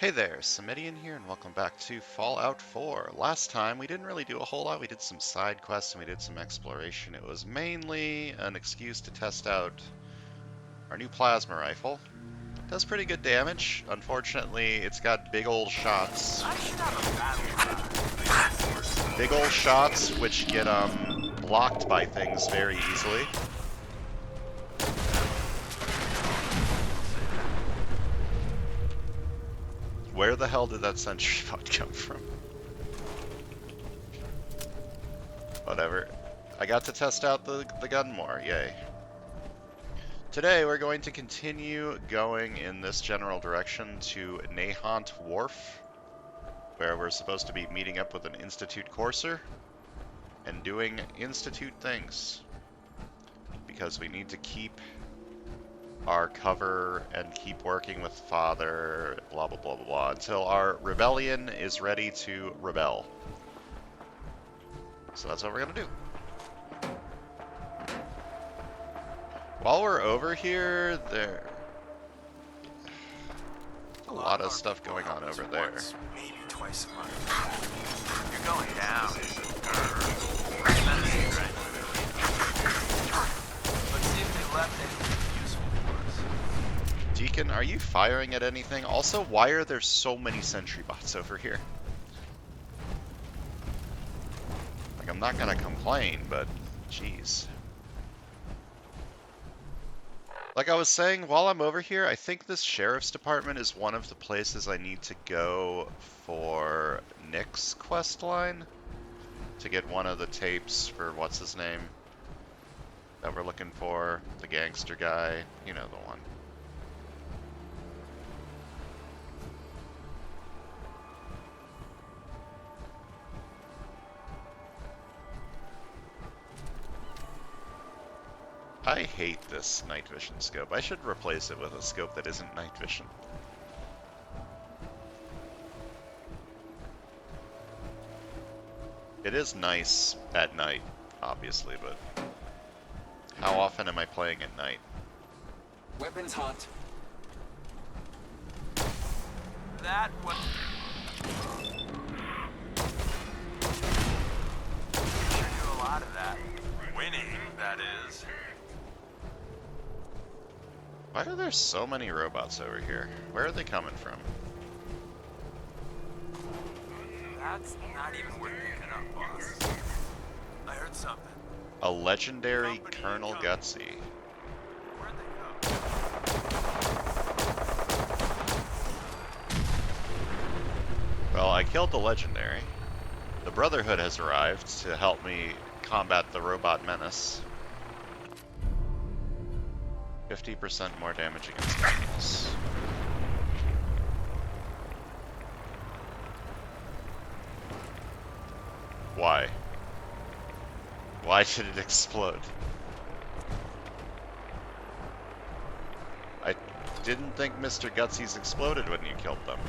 Hey there, Samitian here, and welcome back to Fallout 4. Last time, we didn't really do a whole lot. We did some side quests and we did some exploration. It was mainly an excuse to test out our new plasma rifle. It does pretty good damage. Unfortunately, it's got big old shots. Big old shots which get blocked by things very easily. Where the hell did that sentry bot come from? Whatever. I got to test out the gun more, yay. Today we're going to continue going in this general direction to Nahant Wharf, where we're supposed to be meeting up with an Institute courser and doing Institute things. Because we need to keep our cover and keep working with Father, blah blah blah blah blah, until our rebellion is ready to rebel. So that's what we're gonna do. While we're over here, there's a lot of stuff going on over there. Once, maybe twice a month. You're going down. Let's see if they left anything useful for us. Deacon, are you firing at anything? Also, why are there so many sentry bots over here? Like, I'm not gonna complain, but jeez. Like I was saying, while I'm over here, I think this sheriff's department is one of the places I need to go for Nick's quest line to get one of the tapes for what's his name that we're looking for, the gangster guy, you know, the one. I hate this night vision scope. I should replace it with a scope that isn't night vision. It is nice at night, obviously, but how often am I playing at night? Weapons hot. That was... Sure do a lot of that. Winning, that is. Why are there so many robots over here? Where are they coming from? That's not even worth picking up, boss. I heard something. A legendary Colonel Gutsy. Where'd they go? Well, I killed the legendary. The Brotherhood has arrived to help me combat the robot menace. 50% more damage against enemies. Why? Why did it explode? I didn't think Mr. Gutsy's exploded when you killed them.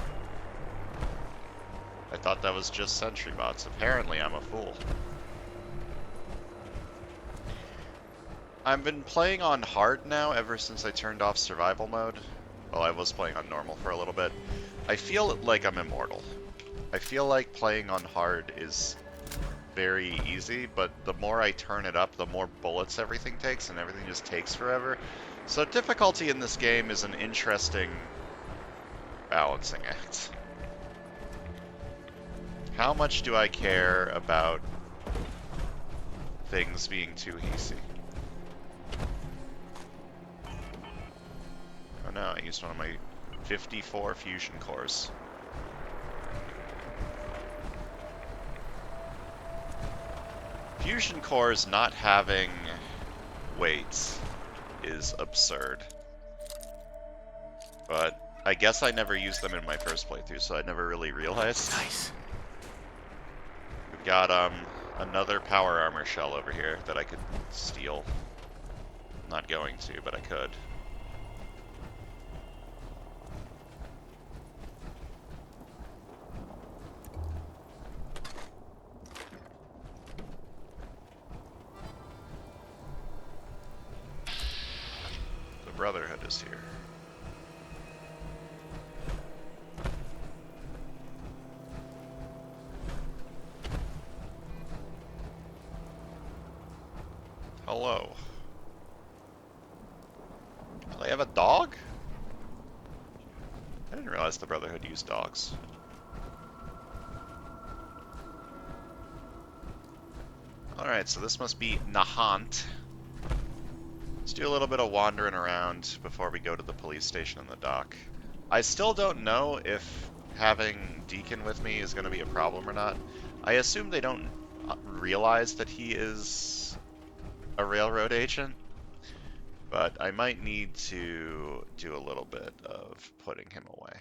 I thought that was just sentry bots. Apparently I'm a fool. I've been playing on hard now ever since I turned off survival mode. Well, I was playing on normal for a little bit. I feel like I'm immortal. I feel like playing on hard is very easy, but the more I turn it up, the more bullets everything takes, and everything just takes forever. So difficulty in this game is an interesting balancing act. How much do I care about things being too easy? Oh no, I used one of my 54 fusion cores. Fusion cores not having weights is absurd. But I guess I never used them in my first playthrough, so I never really realized. Nice. We've got another power armor shell over here that I could steal. I'm not going to, but I could. The Brotherhood is here. hello. Do they have a dog? I didn't realize the Brotherhood used dogs. Alright, so this must be Nahant. Let's do a little bit of wandering around before we go to the police station in the dock. I still don't know if having Deacon with me is going to be a problem or not. I assume they don't realize that he is a railroad agent, but I might need to do a little bit of putting him away.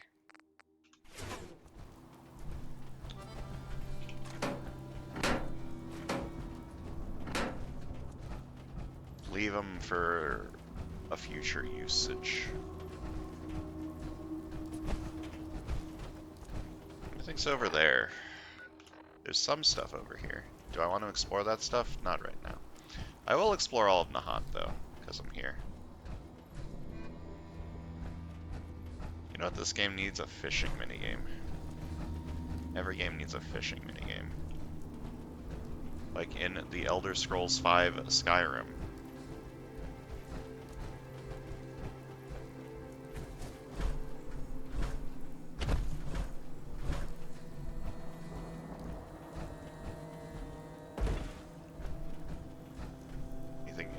Leave him for a future usage. Everything's over there. There's some stuff over here. Do I want to explore that stuff? Not right now. I will explore all of Nahant, though, because I'm here. You know what this game needs? A fishing minigame. Every game needs a fishing minigame. Like in the Elder Scrolls V Skyrim.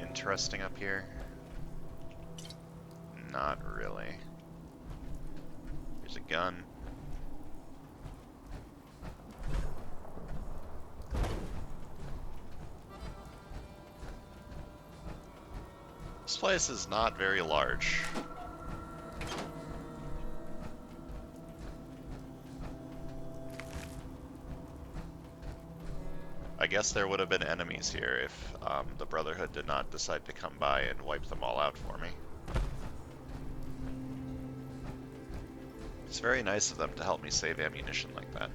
Interesting up here? Not really. There's a gun. This place is not very large. I guess there would have been enemies here if the Brotherhood did not decide to come by and wipe them all out for me. It's very nice of them to help me save ammunition like that.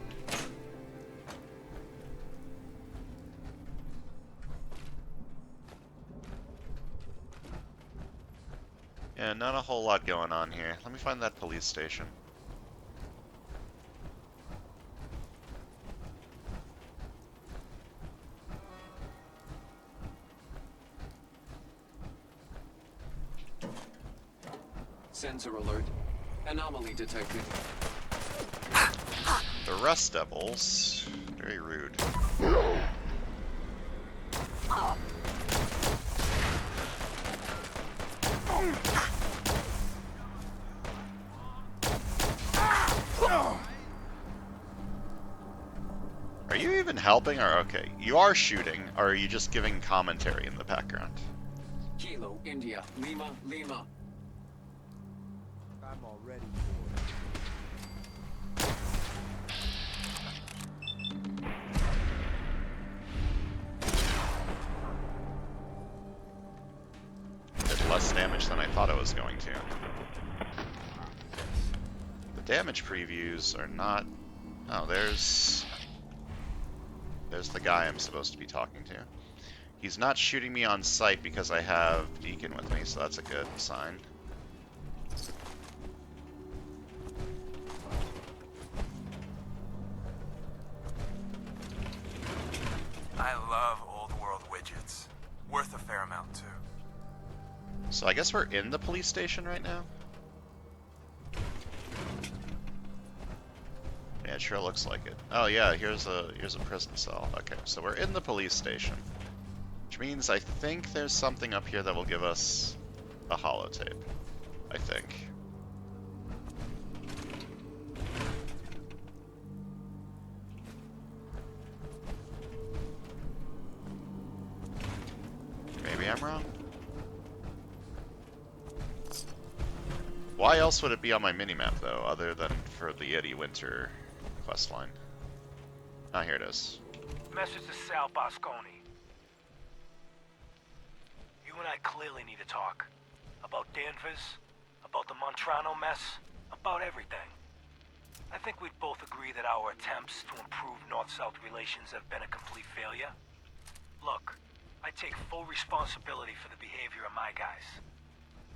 Yeah, not a whole lot going on here. Let me find that police station. Sensor alert. Anomaly detected. The Rust Devils. Very rude. Are you even helping, or okay? You are shooting, or are you just giving commentary in the background? Kilo, India, Lima, Lima. I'm already Did less damage than I thought it was going to. The damage previews are not... Oh, there's the guy I'm supposed to be talking to. He's not shooting me on sight because I have Deacon with me, so that's a good sign. I love old world widgets. Worth a fair amount, too. So I guess we're in the police station right now? Yeah, it sure looks like it. Oh yeah, here's a prison cell. Okay, so we're in the police station. Which means I think there's something up here that will give us a holotape. I think. Maybe I'm wrong? Why else would it be on my minimap, though, other than for the Yeti Winter questline? Ah, here it is. Message to Sal Bosconi. You and I clearly need to talk. About Danvers, about the Montrano mess, about everything. I think we'd both agree that our attempts to improve North-South relations have been a complete failure. Look, I take full responsibility for the behavior of my guys.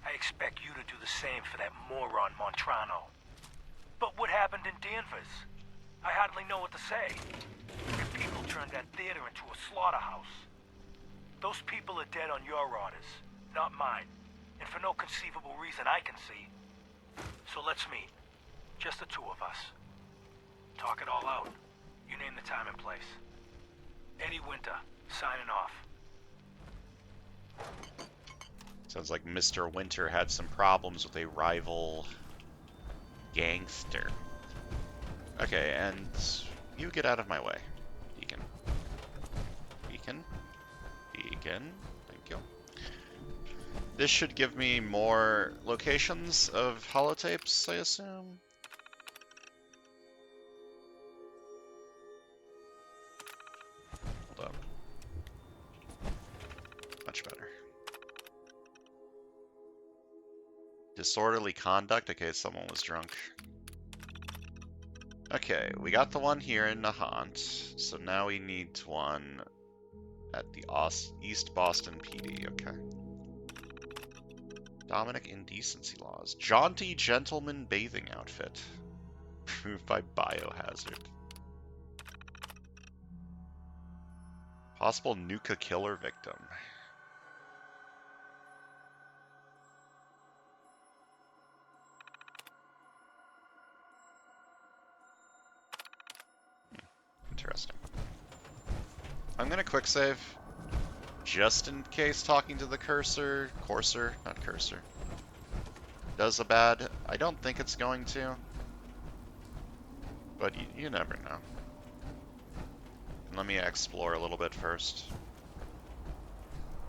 I expect you to do the same for that moron Montrano. But what happened in Danvers? I hardly know what to say. Your people turned that theater into a slaughterhouse. Those people are dead on your orders, not mine. And for no conceivable reason I can see. So let's meet. Just the two of us. Talk it all out. You name the time and place. Eddie Winter, signing off. Sounds like Mr. Winter had some problems with a rival gangster. Okay, and you get out of my way, Deacon. Deacon? Deacon? Thank you. This should give me more locations of holotapes, I assume? Hold up. Much better. Disorderly conduct? Okay, someone was drunk. Okay, we got the one here in Nahant, so now we need one at the East Boston PD, okay. Dominic Indecency Laws. Jaunty Gentleman Bathing Outfit. Proved by Biohazard. Possible Nuka Killer Victim. Interesting. I'm gonna quick save. Just in case talking to the Courser, not cursor, does a bad. I don't think it's going to, but you never know. And let me explore a little bit first,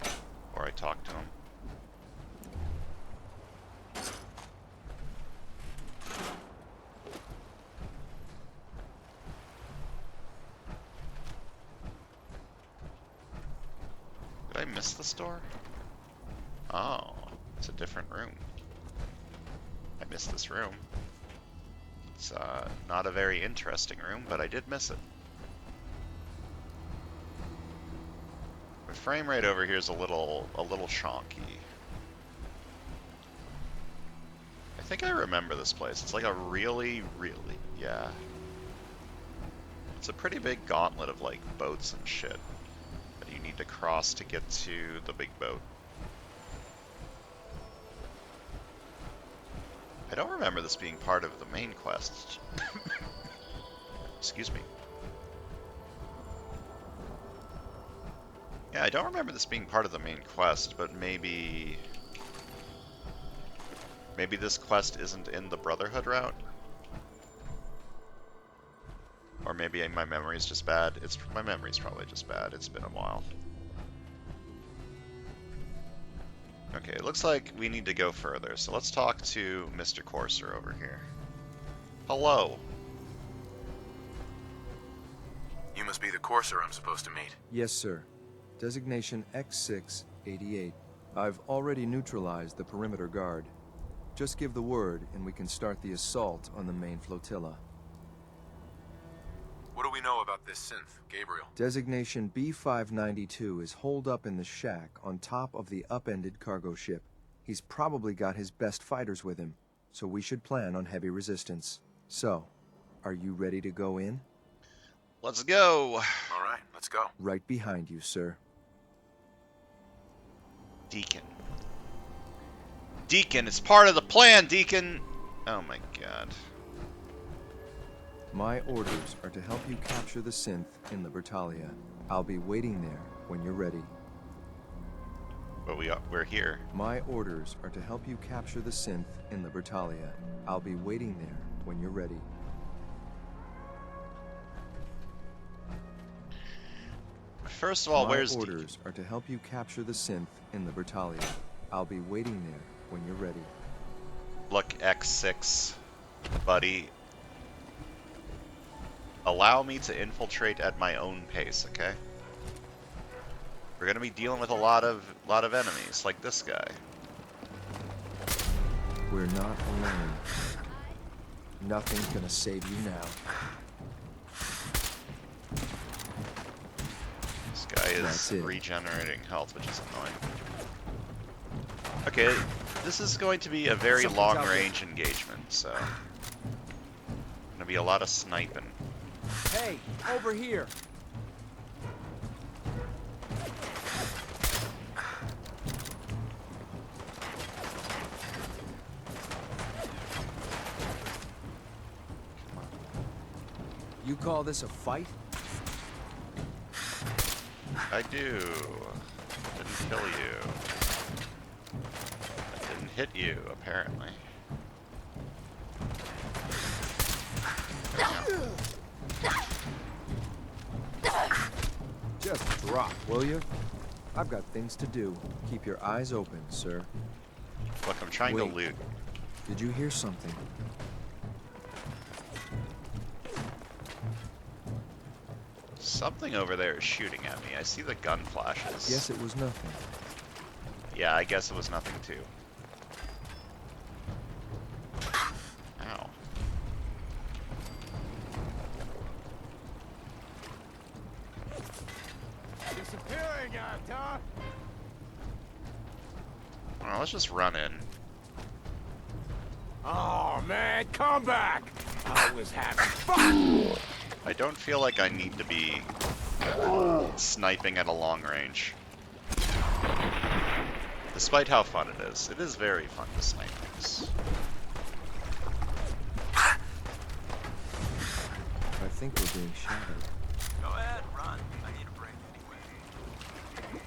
before I talk to him. Did I miss this door? Oh, it's a different room. I missed this room. It's not a very interesting room, but I did miss it. The frame rate over here is a little chonky. I think I remember this place. It's like a really, yeah. It's a pretty big gauntlet of like boats and shit that you need to cross to get to the big boat. I don't remember this being part of the main quest. Excuse me. Yeah, I don't remember this being part of the main quest, but maybe this quest isn't in the Brotherhood route? Or maybe my memory's just bad. My memory's probably just bad. It's been a while. Okay, it looks like we need to go further, so let's talk to Mr. Courser over here. Hello. You must be the courser I'm supposed to meet. Yes, sir. Designation X688. I've already neutralized the perimeter guard. Just give the word, and we can start the assault on the main flotilla. What do we know about this synth, Gabriel? Designation B592 is holed up in the shack on top of the upended cargo ship. He's probably got his best fighters with him, so we should plan on heavy resistance. So, are you ready to go in? Let's go. All right, let's go. Right behind you, sir. Deacon. Deacon, it's part of the plan, Deacon! Oh my god. My orders are to help you capture the synth in Libertalia. I'll be waiting there when you're ready. But we're here. My orders are to help you capture the synth in Libertalia. I'll be waiting there when you're ready. First of all, where's My Deacon? orders are to help you capture the synth in Libertalia. I'll be waiting there when you're ready. Look, X6, buddy. Allow me to infiltrate at my own pace, okay? We're gonna be dealing with a lot of enemies, like this guy. We're not alone. Nothing's gonna save you now. This guy is That's it. regenerating health, which is annoying. Okay, this is going to be a very long-range engagement, so... Gonna be a lot of sniping. Hey, over here. You call this a fight? I do. Didn't kill you. I didn't hit you, apparently. Just drop, will you? I've got things to do. Keep your eyes open, sir. Look, I'm trying to Wait. loot. Did you hear something? Something over there is shooting at me. I see the gun flashes. Guess it was nothing. Yeah, I guess it was nothing too. Ow. Disappearing act, huh? Well, let's just run in. Oh man, come back! I was having fun! I don't feel like I need to be sniping at a long range. Despite how fun it is. It is very fun to snipe things. I think we're being shadowed. Go ahead, run. I need a break anyway.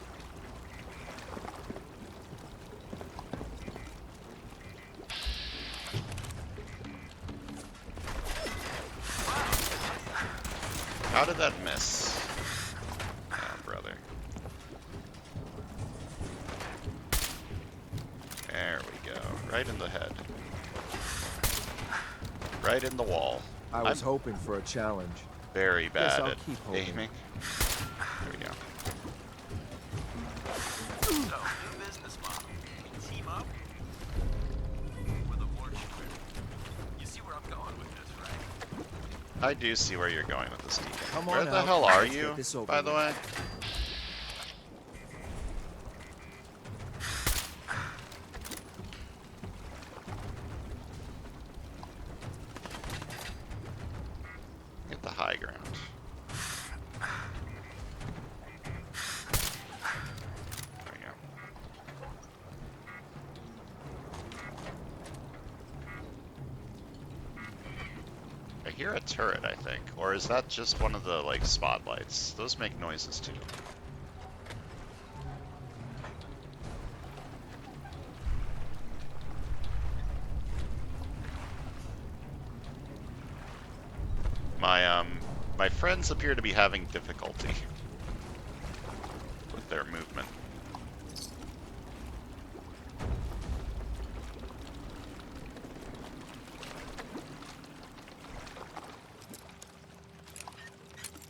How did that miss? Oh, brother. There we go. Right in the head. Right in the wall. I was I'm hoping for a challenge. very Guess bad I'll at keep hoping. aiming. There we go. So, new business model. Team up with a war shooter. You see where I'm going with this, right? I do see where you're going with this, Deacon. Come Where on the out, hell are let's get you, this over by the with. way? Get the high ground. There we go. I hear a turret, I think. Or is that just one of the, like, spotlights? Those make noises, too. My friends appear to be having difficulty with their movement.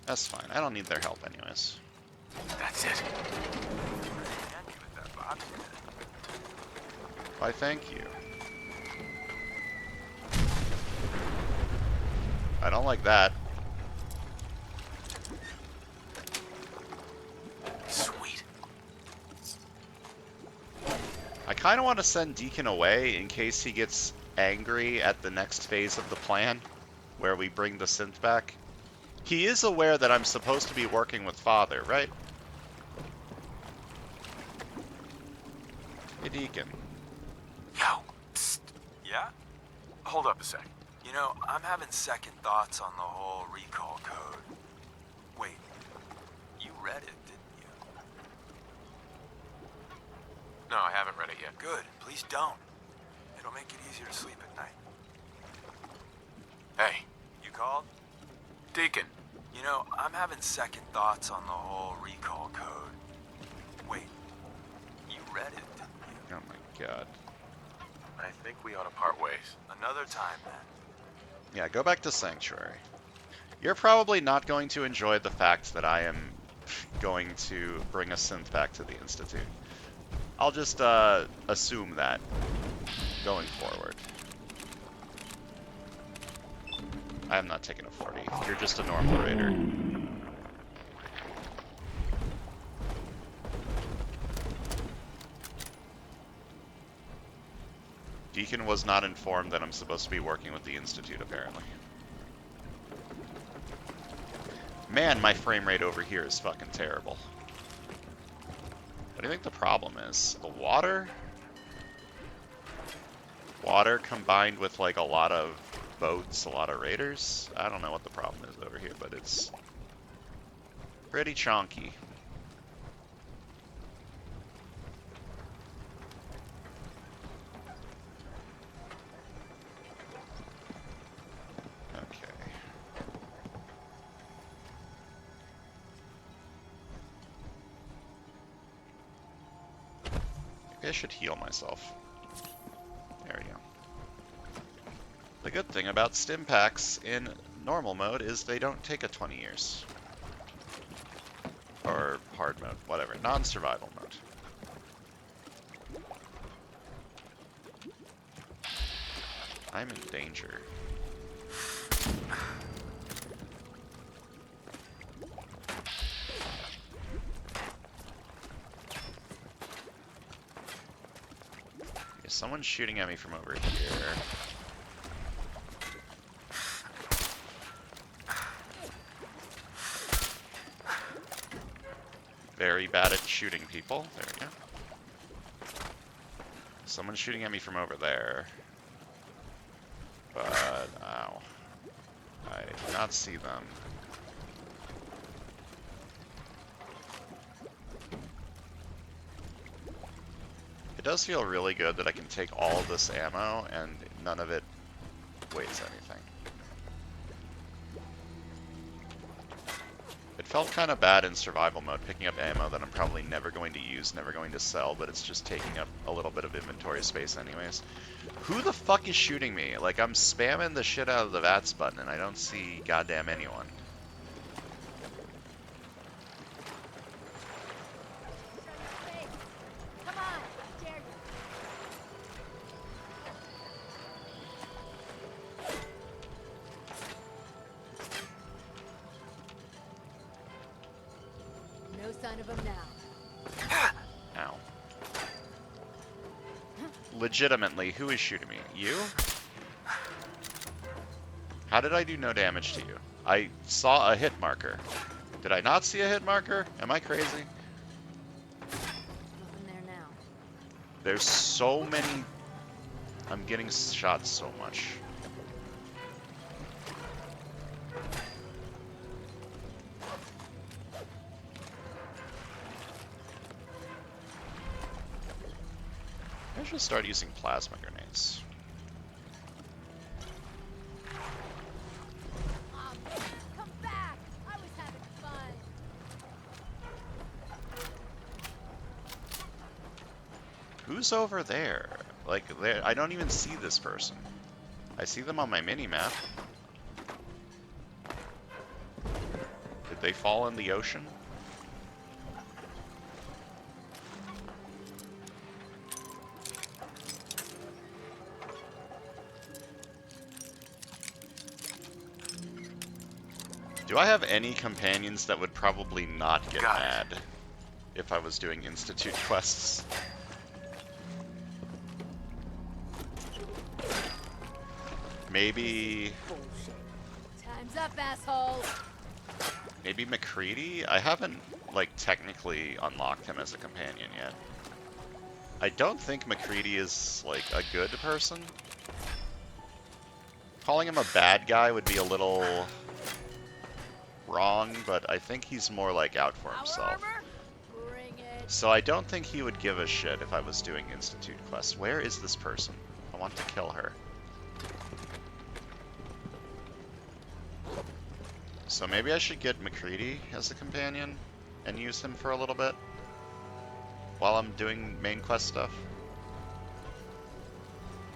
That's fine. I don't need their help anyways. That's it. And you with that box. Why, thank you. I don't like that. Sweet. I kind of want to send Deacon away in case he gets angry at the next phase of the plan, where we bring the synth back. He is aware that I'm supposed to be working with Father, right? Hey, Deacon. Yo. Psst. Yeah? Hold up a sec. You know, I'm having second thoughts on the whole recall code. Wait, you read it, didn't you? No, I haven't read it yet. Good, please don't. It'll make it easier to sleep at night. Hey, You called? Deacon. You know, I'm having second thoughts on the whole recall code. Wait, you read it, didn't you? Oh my god. I think we ought to part ways. Another time, then. Yeah, go back to Sanctuary. You're probably not going to enjoy the fact that I am going to bring a synth back to the Institute. I'll just assume that going forward. I am not taking a 40. You're just a normal raider. Deacon was not informed that I'm supposed to be working with the Institute, apparently. Man, my frame rate over here is fucking terrible. What do you think the problem is? The water? Water combined with, like, a lot of boats, a lot of raiders. I don't know what the problem is over here, but it's pretty chonky. Okay. Maybe I should heal myself. There we go. The good thing about stim packs in normal mode is they don't take a 20 years. Or hard mode, whatever. Non-survival mode. I'm in danger. Okay, someone's shooting at me from over here. Very bad at shooting people. There we go. Someone's shooting at me from over there. But, ow. I do not see them. It does feel really good that I can take all of this ammo and none of it weighs anything. It felt kind of bad in survival mode, picking up ammo that I'm probably never going to use, never going to sell, but it's just taking up a little bit of inventory space anyways. Who the fuck is shooting me? Like, I'm spamming the shit out of the VATS button and I don't see goddamn anyone. Come on, dare you. No sign of him now. Ow. Legitimately, who is shooting me? You? How did I do no damage to you? I saw a hit marker. Did I not see a hit marker? Am I crazy? Nothing there now. There's so many... I'm getting shot so much. I should start using plasma grenades. Aw, man, come back! I was having fun. Who's over there? Like, I don't even see this person. I see them on my mini-map. Did they fall in the ocean? Do I have any companions that would probably not get Got it. mad if I was doing Institute quests? Maybe... Time's up, asshole. Maybe McCready? I haven't, like, technically unlocked him as a companion yet. I don't think McCready is, like, a good person. Calling him a bad guy would be a little wrong, but I think he's more, like, out for Power himself. armor? Bring it. So I don't think he would give a shit if I was doing Institute quests. Where is this person? I want to kill her. So maybe I should get McCready as a companion and use him for a little bit while I'm doing main quest stuff.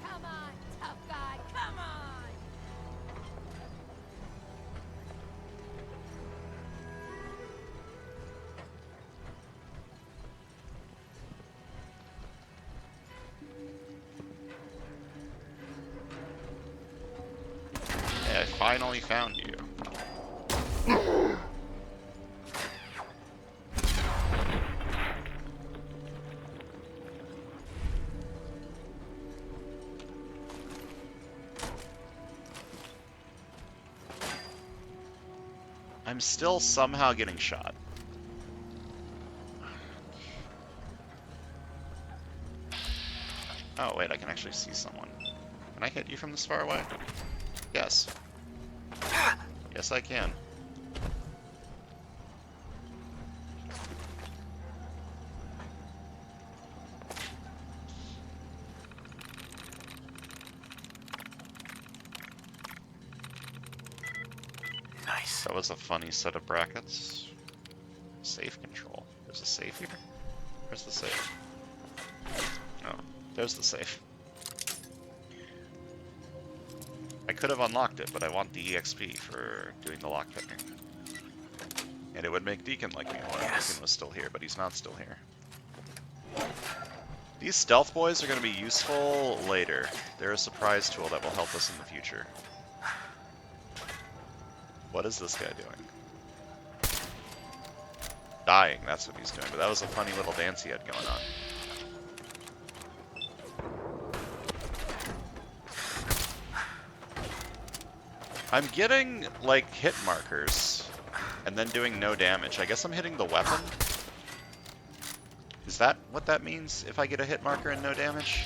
Come on, tough guy, come on! Hey, I finally found you. I'm still somehow getting shot. Oh, wait, I can actually see someone. Can I hit you from this far away? Yes. Yes, I can. Nice. That was a funny set of brackets. Safe control. There's a safe here? Where's the safe? Oh, there's the safe. I could have unlocked it, but I want the EXP for doing the lockpicking. And it would make Deacon like me more if Deacon was still here, but he's not still here. These stealth boys are going to be useful later. They're a surprise tool that will help us in the future. What is this guy doing? Dying, that's what he's doing, but that was a funny little dance he had going on. I'm getting, like, hit markers, and then doing no damage. I guess I'm hitting the weapon? Is that what that means, if I get a hit marker and no damage?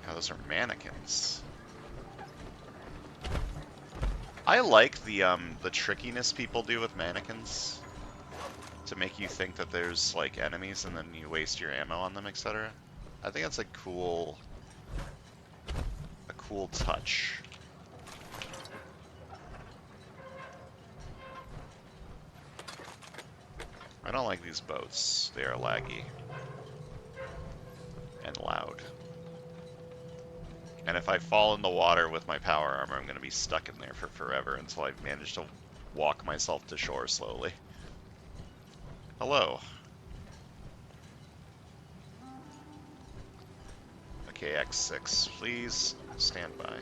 Oh, those are mannequins. I like the trickiness people do with mannequins to make you think that there's like enemies and then you waste your ammo on them, etc. I think that's a cool touch. I don't like these boats. They are laggy and loud. And if I fall in the water with my power armor, I'm going to be stuck in there for forever until I manage to walk myself to shore slowly. Hello. Okay, X6, please stand by.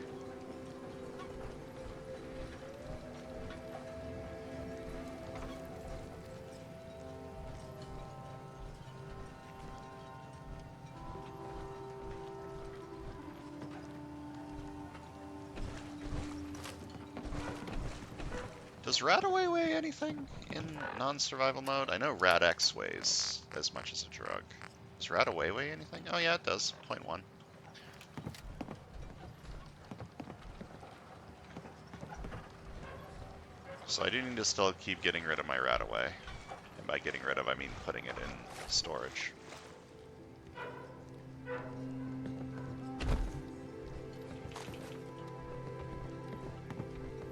Does Radaway weigh anything in non-survival mode? I know Rad-X weighs as much as a drug. Does Radaway weigh anything? Oh yeah, it does. 0.1. So I do need to still keep getting rid of my Radaway. And by getting rid of, I mean putting it in storage.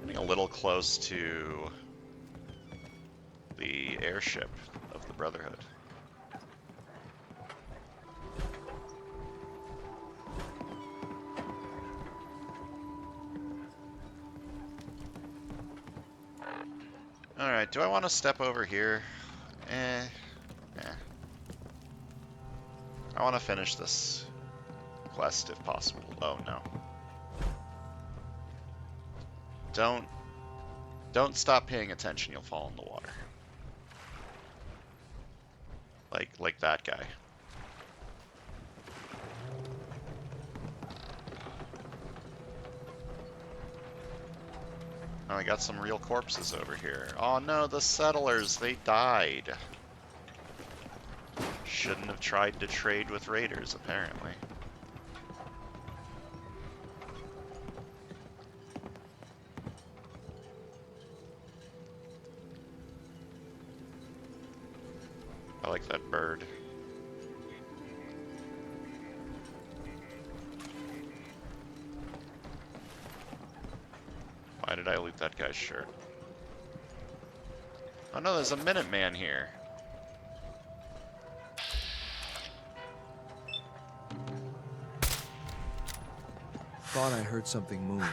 Getting a little close to the airship of the Brotherhood. Alright, do I want to step over here? I want to finish this quest if possible. Oh no. Don't stop paying attention, you'll fall in the water. Like that guy. Oh, I got some real corpses over here. Oh no, the settlers, they died. Shouldn't have tried to trade with raiders, apparently. I like that bird. Why did I loot that guy's shirt? Oh no, there's a Minuteman here. Thought I heard something move.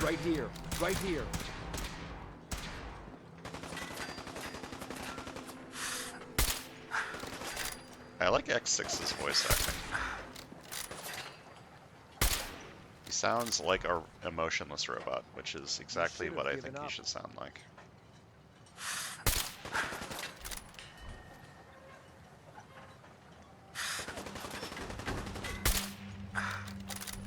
Right here. Right here. I like X6's voice acting. He sounds like a emotionless robot, which is exactly what I think he should sound like.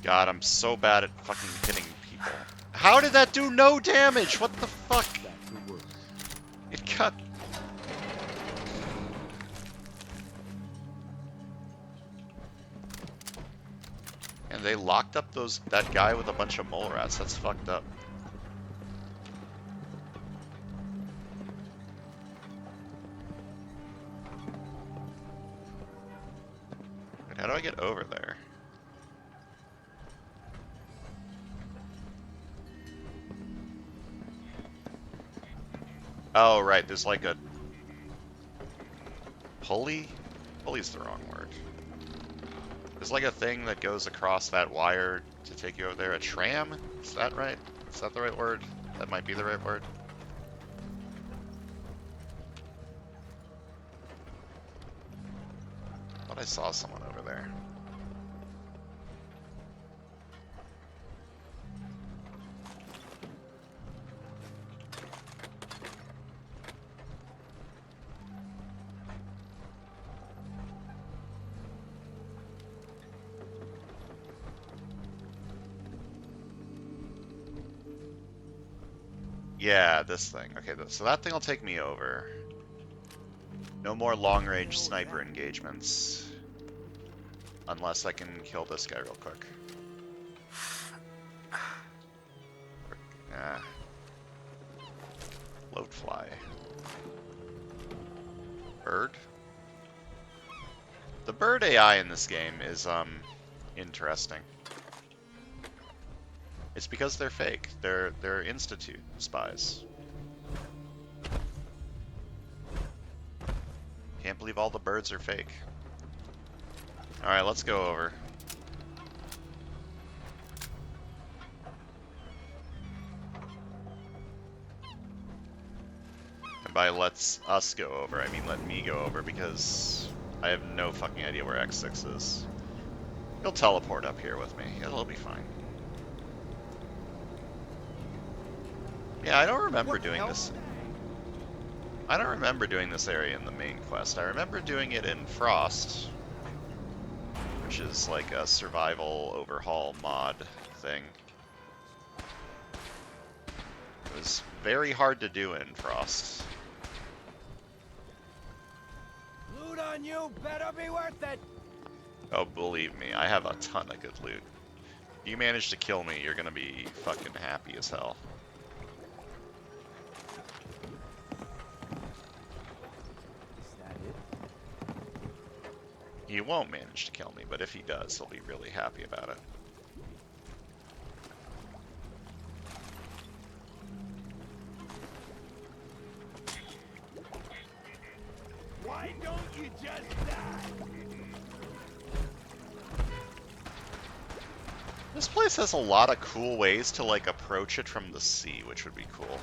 God, I'm so bad at fucking hitting people. How did that do no damage? What the fuck? Back to work. It cut. And they locked up that guy with a bunch of mole rats. That's fucked up. Wait, how do I get over there? Oh, right, there's like a pulley? Pulley's the wrong word. There's like a thing that goes across that wire to take you over there. A tram? Is that right? Is that the right word? That might be the right word. I thought I saw someone over there. Yeah, this thing. Okay, so that thing will take me over. No more long-range sniper engagements. Unless I can kill this guy real quick. Ah. Float fly. Bird? The bird AI in this game is, interesting. It's because they're fake. They're Institute spies. Can't believe all the birds are fake. Alright, let's go over. And by let's us go over, I mean let me go over because I have no fucking idea where X6 is. He'll teleport up here with me. It'll be fine. Yeah, I don't remember doing this. I don't remember doing this area in the main quest. I remember doing it in Frost, which is like a survival overhaul mod thing. It was very hard to do in Frost. Loot on you better be worth it. Oh, believe me, I have a ton of good loot. If you manage to kill me, you're gonna be fucking happy as hell. He won't manage to kill me, but if he does, he'll be really happy about it. Why don't you just die? This place has a lot of cool ways to like approach it from the sea, which would be cool.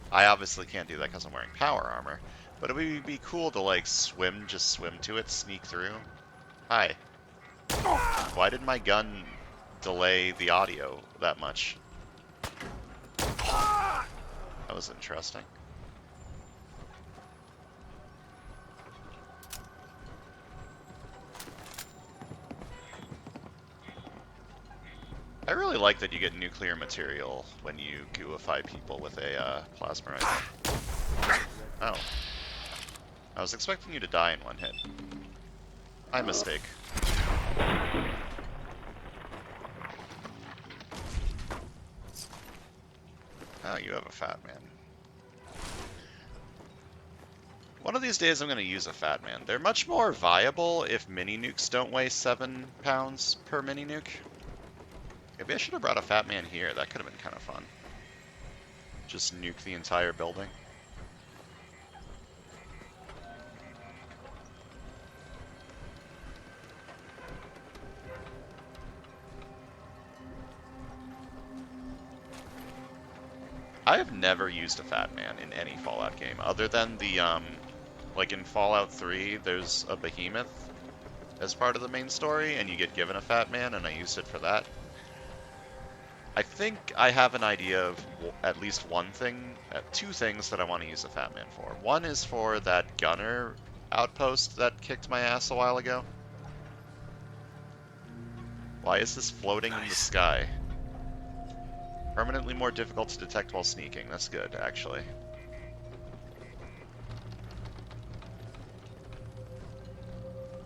I obviously can't do that because I'm wearing power armor, but it would be cool to like swim, just swim to it, sneak through. Hi. Why did my gun delay the audio that much? That was interesting. I really like that you get nuclear material when you gooify people with a plasma rifle. Oh. I was expecting you to die in one hit. My mistake. Oh, you have a fat man. One of these days I'm going to use a fat man. They're much more viable if mini nukes don't weigh 7 pounds per mini nuke. Maybe I should have brought a fat man here. That could have been kind of fun. Just nuke the entire building. I have never used a fat man in any Fallout game, other than the, like in Fallout 3, there's a behemoth as part of the main story, and you get given a fat man, and I used it for that. I think I have an idea of at least one thing, two things that I want to use a fat man for. One is for that gunner outpost that kicked my ass a while ago. Why is this floating in the sky? Permanently more difficult to detect while sneaking. That's good, actually.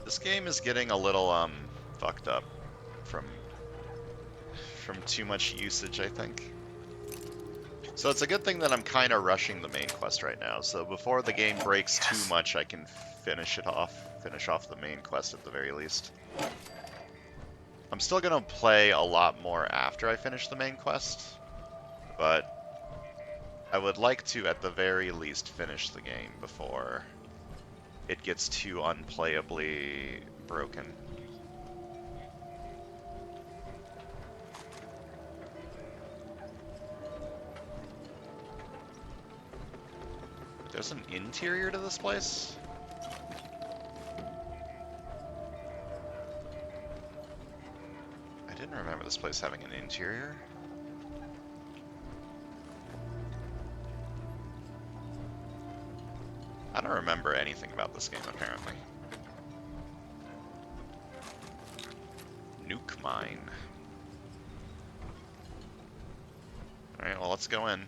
This game is getting a little, fucked up from too much usage, I think. So it's a good thing that I'm kind of rushing the main quest right now, so before the game breaks too much, I can finish off the main quest at the very least. I'm still gonna play a lot more after I finish the main quest, but I would like to, at the very least, finish the game before it gets too unplayably broken. There's an interior to this place? I didn't remember this place having an interior. I don't remember anything about this game, apparently. Nuke mine. Alright, well, let's go in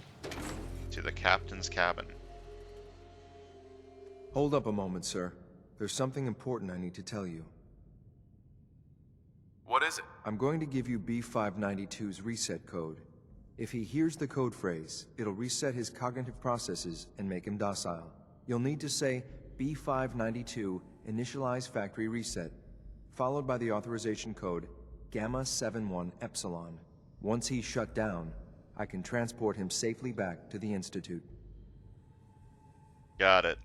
to the captain's cabin. Hold up a moment, sir. There's something important I need to tell you. What is it? I'm going to give you B592's reset code. If he hears the code phrase, it'll reset his cognitive processes and make him docile. You'll need to say B592 initialize factory reset, followed by the authorization code Gamma 71 Epsilon. Once he's shut down, I can transport him safely back to the Institute. Got it.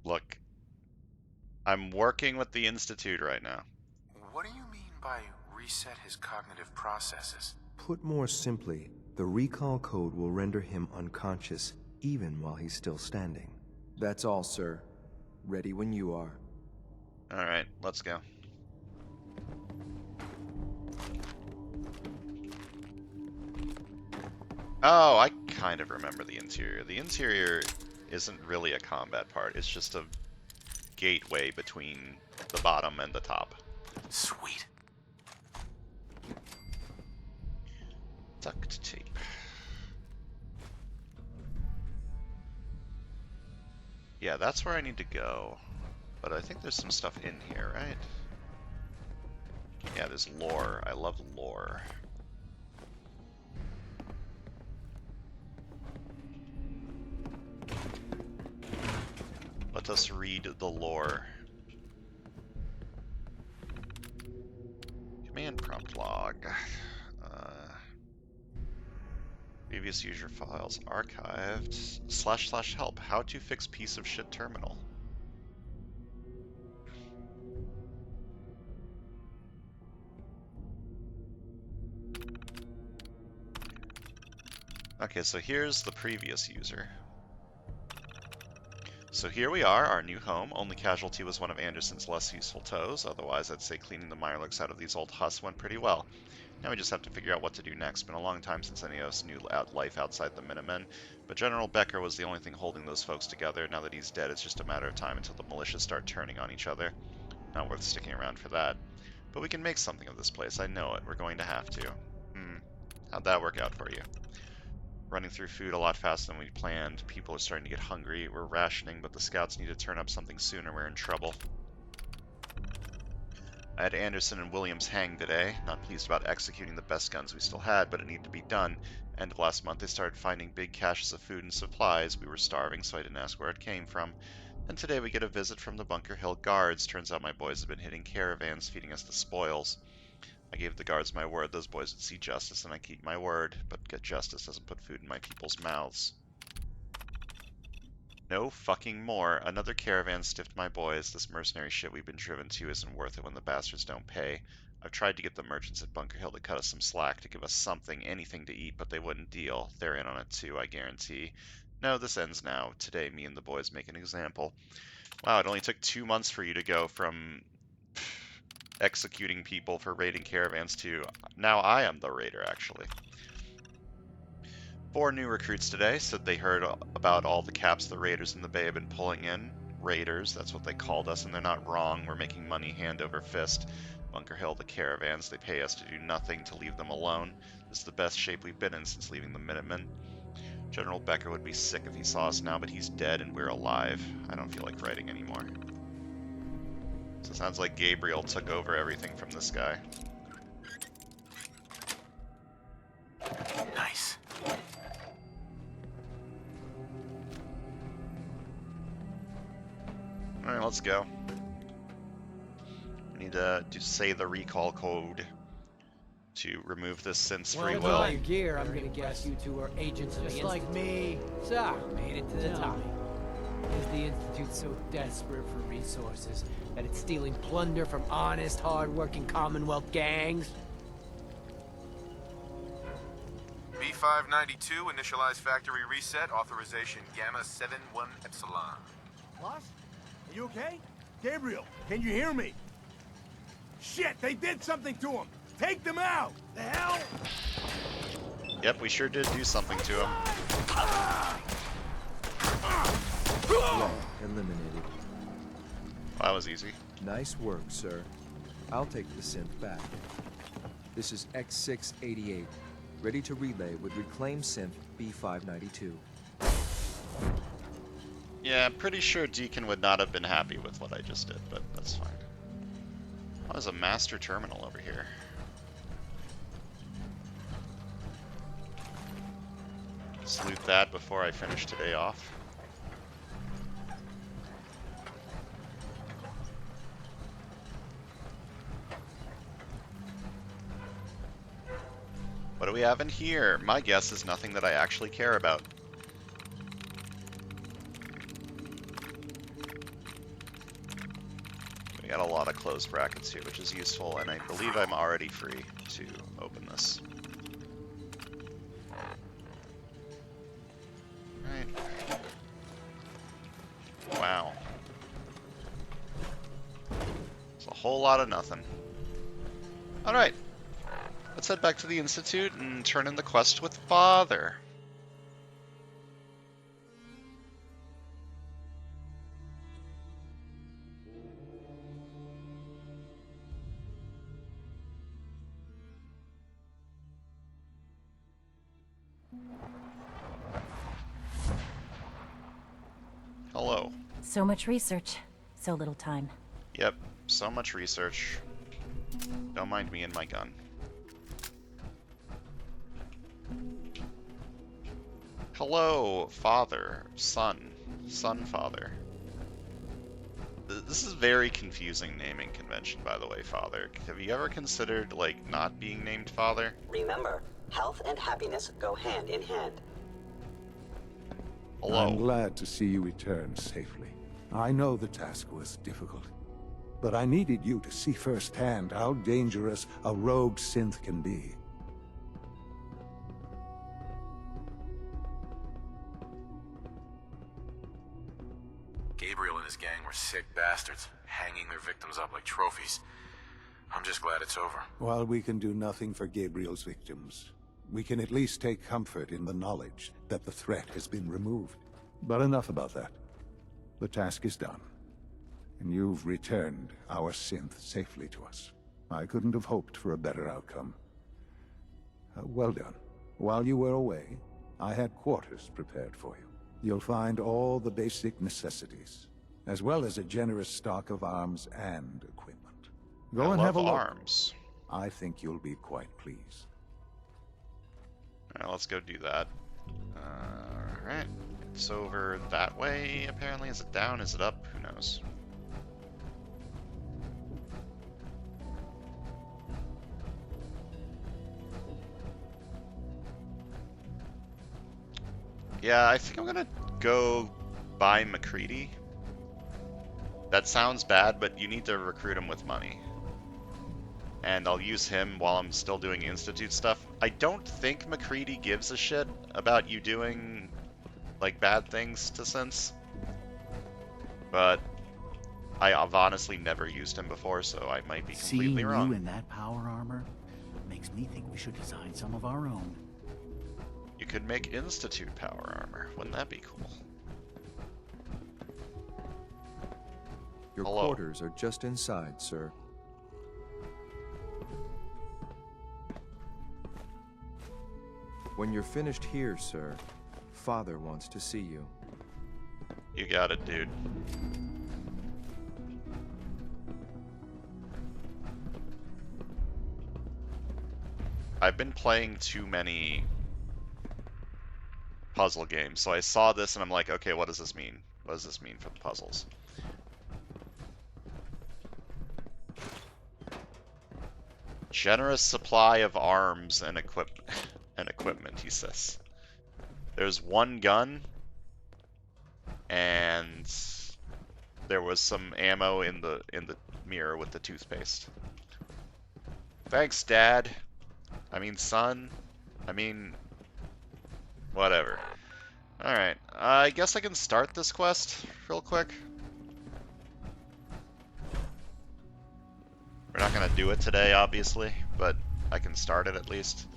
Look, I'm working with the Institute right now. What do you mean by reset his cognitive processes? Put more simply, the recall code will render him unconscious even while he's still standing. That's all, sir. Ready when you are. Alright, let's go. Oh, I kind of remember the interior. The interior isn't really a combat part, it's just a gateway between the bottom and the top. Sweet. Duct tape. Yeah, that's where I need to go. But I think there's some stuff in here, right? Yeah, there's lore. I love lore. Let us read the lore. Command prompt log. Previous user files archived. / help. How to fix piece of shit terminal. Okay, so here's the previous user. So here we are, our new home. Only casualty was one of Anderson's less useful toes. Otherwise, I'd say cleaning the mirelurks out of these old husks went pretty well. Now we just have to figure out what to do next. Been a long time since any of us knew life outside the Minutemen, but General Becker was the only thing holding those folks together. Now that he's dead, it's just a matter of time until the militia start turning on each other. Not worth sticking around for that. But we can make something of this place, I know it. We're going to have to. How'd that work out for you? Running through food a lot faster than we planned. People are starting to get hungry. We're rationing, but the scouts need to turn up something soon or we're in trouble. I had Anderson and Williams hanged today. Not pleased about executing the best guns we still had, but it needed to be done. End of last month, they started finding big caches of food and supplies. We were starving, so I didn't ask where it came from. And today we get a visit from the Bunker Hill Guards. Turns out my boys have been hitting caravans, feeding us the spoils. I gave the guards my word those boys would see justice, and I keep my word, but get justice doesn't put food in my people's mouths. No fucking more. Another caravan stiffed my boys. This mercenary shit we've been driven to isn't worth it when the bastards don't pay. I've tried to get the merchants at Bunker Hill to cut us some slack, to give us something, anything to eat, but they wouldn't deal. They're in on it too, I guarantee. No, this ends now. Today, me and the boys make an example. Wow, it only took 2 months for you to go from executing people for raiding caravans to now I am the raider, actually. 4 new recruits today said they heard about all the caps the raiders in the bay have been pulling in. raiders. That's what they called us, and they're not wrong. We're making money hand over fist. Bunker Hill, the caravans, they pay us to do nothing, to leave them alone. This is the best shape we've been in since leaving the Minutemen. General Becker would be sick if he saw us now, but he's dead and we're alive. I don't feel like writing anymore. So it sounds like Gabriel took over everything from this guy. Nice. Alright, let's go. We need to say the recall code to remove this synth's free With will. all your gear, I'm gonna guess you two are agents of the Institute. Just like me. So, made it to the top. Is the Institute so desperate for resources that it's stealing plunder from honest, hard-working Commonwealth gangs? B592, initialize factory reset, authorization Gamma 71 Epsilon. Boss? Are you okay? Gabriel, can you hear me? Shit, they did something to him! Take them out! The hell? Yep, we sure did do something to him. Law eliminated. That was easy. Nice work, sir. I'll take the synth back. This is X688, ready to relay with reclaimed synth B592. Yeah, I'm pretty sure Deacon would not have been happy with what I just did, but that's fine. Oh, there's a master terminal over here. Let's loot that before I finish today off. What do we have in here? My guess is nothing that I actually care about. We got a lot of closed brackets here, which is useful, and I believe I'm already free to open this. Right. Wow. It's a whole lot of nothing. Alright. Let's head back to the Institute and turn in the quest with Father. Hello. So much research, so little time. Yep, so much research. Don't mind me and my gun. Hello, father, son, father. This is very confusing naming convention, by the way, father. Have you ever considered, like, not being named father? Remember, health and happiness go hand in hand. Hello. I'm glad to see you return safely. I know the task was difficult, but I needed you to see firsthand how dangerous a rogue synth can be. Gabriel and his gang were sick bastards, hanging their victims up like trophies. I'm just glad it's over. While we can do nothing for Gabriel's victims, we can at least take comfort in the knowledge that the threat has been removed. But enough about that. The task is done, and you've returned our synth safely to us. I couldn't have hoped for a better outcome. Well done. While you were away, I had quarters prepared for you. You'll find all the basic necessities, as well as a generous stock of arms and equipment. Go and have a look. Arms. I think you'll be quite pleased. Alright, let's go do that. Alright. It's over that way, apparently. Is it down? Is it up? Who knows? Yeah, I think I'm gonna go buy McCready. That sounds bad, but you need to recruit him with money. And I'll use him while I'm still doing Institute stuff. I don't think McCready gives a shit about you doing, like, bad things to synths. But I've honestly never used him before, so I might be completely wrong. Seeing you in that power armor makes me think we should design some of our own. You could make Institute power armor. Wouldn't that be cool? Your Hello. quarters are just inside, sir. When you're finished here, sir, Father wants to see you. You got it, dude. I've been playing too many puzzle games, so I saw this and I'm like, okay, what does this mean? What does this mean for the puzzles? Generous supply of arms and equipment, he says. There's one gun, and there was some ammo in the mirror with the toothpaste. Thanks, Dad. I mean, son. I mean, whatever. Alright, I guess I can start this quest real quick. We're not gonna do it today, obviously, but I can start it at least.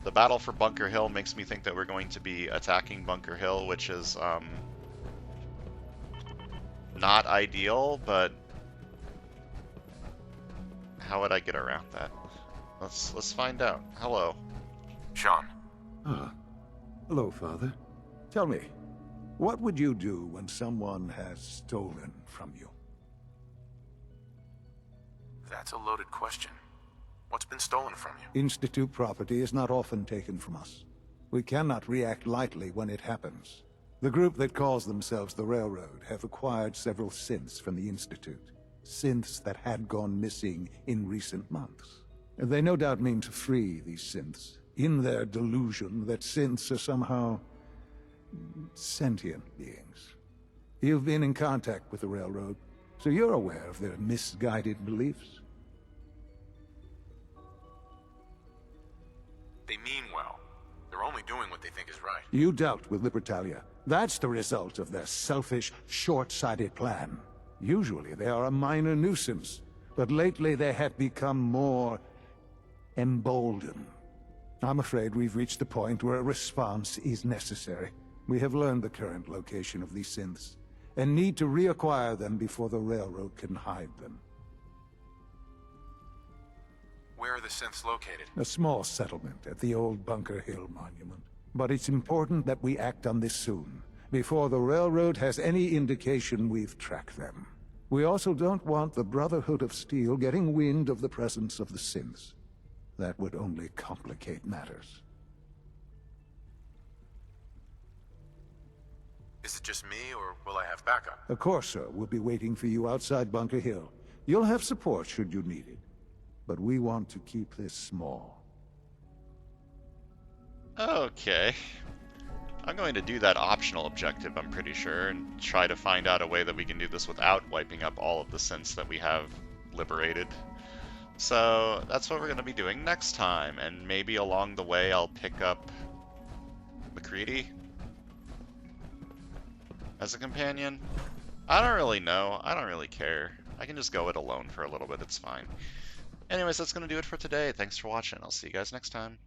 The battle for Bunker Hill makes me think that we're going to be attacking Bunker Hill, which is, not ideal, but how would I get around that? Let's find out. Hello. Sean. Ah. Hello, Father. Tell me, what would you do when someone has stolen from you? That's a loaded question. What's been stolen from you? Institute property is not often taken from us. We cannot react lightly when it happens. The group that calls themselves the Railroad have acquired several synths from the Institute. Synths that had gone missing in recent months. They no doubt mean to free these synths, in their delusion that synths are somehow sentient beings. You've been in contact with the Railroad, so you're aware of their misguided beliefs. They mean well. They're only doing what they think is right. You dealt with Libertalia. That's the result of their selfish, short-sighted plan. Usually they are a minor nuisance, but lately they have become more emboldened. I'm afraid we've reached the point where a response is necessary. We have learned the current location of these synths, and need to reacquire them before the Railroad can hide them. Where are the synths located? A small settlement at the old Bunker Hill monument. But it's important that we act on this soon, before the Railroad has any indication we've tracked them. We also don't want the Brotherhood of Steel getting wind of the presence of the synths. That would only complicate matters. Is it just me, or will I have backup? A Corsair will be waiting for you outside Bunker Hill. You'll have support should you need it. But we want to keep this small. Okay. I'm going to do that optional objective, I'm pretty sure, and try to find out a way that we can do this without wiping up all of the synths that we have liberated. So that's what we're going to be doing next time, and maybe along the way I'll pick up MacCready as a companion. I don't really know. I don't really care. I can just go it alone for a little bit. It's fine. Anyways, that's going to do it for today. Thanks for watching. I'll see you guys next time.